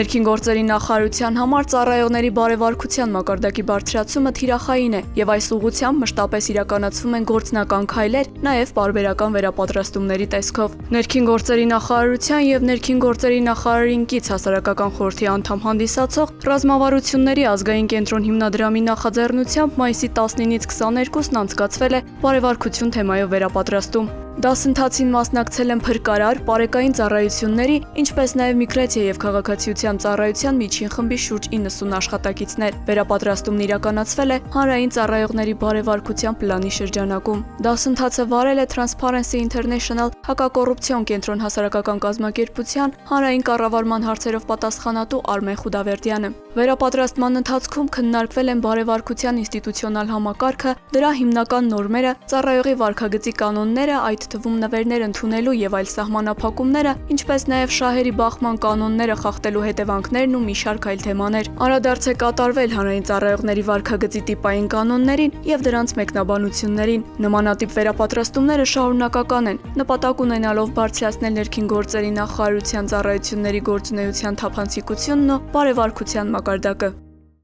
Ներքին գործերի նախարարության համար ծառայողների բարևարքության մակարդակի բարձրացումը թիրախային է, եւ այս ուղղությամբ մշտապես իրականացվում են գործնական քայլեր, նաեւ պարբերական վերապատրաստումների տեսքով։ Ներքին գործերի նախարարության եւ Ներքին գործերի նախարարին կից հասարակական խորհրդի անդամ հանդիսացող ռազմավարությունների ազգային կենտրոն հիմնադրամի նախաձեռնությամբ մայիսի 19-ից 22-ն անցկացվել է բարևարքություն թեմայով վերապատրաստում։ Դասընթացին մասնակցել են փրկարար, պարեկային ծառայությունների, ինչպես նաև միգրացիա եւ քաղաքացիության ծառայության միջին խմբի շուրջ 90 աշխատակիցներ։ Վերապատրաստումն իրականացվել է հանրային ծառայողների բարևարքության պլանի շրջանակում։ Դասընթացը վարել է Transparency International հակակոռուպցիոն կենտրոն հասարակական կազմակերպության հանրային կառավարման հարցերով պատասխանատու Արմեն Խուդավերդյանը։ Վերապատրաստման ընթացքում քննարկվել են բարևարքության ինստիտուցիոնալ համակարգը, դրա հիմնական նորմերը, ծառայողի վարքագծի կանոնները, այդ թվում նվերներ ընդունելու եւ այլ սահմանափակումները, ինչպես նաև շահերի բախման կանոնները խախտելու հետևանքներն ու մի շարք այլ թեմաներ։ Անդրադարձ է կատարվել հանրային ծառայողների վարքագծի տիպային կանոններին եւ դրանց մեկնաբանություններին։ Նմանատիպ վերապատրաստումները շարունակական են, նպատակ ունենալով բարձրացնել ներքին գործերի նախարարության ծառայությունների գործունեության թափանցիկությունն ու բարևարքության մակարդակը։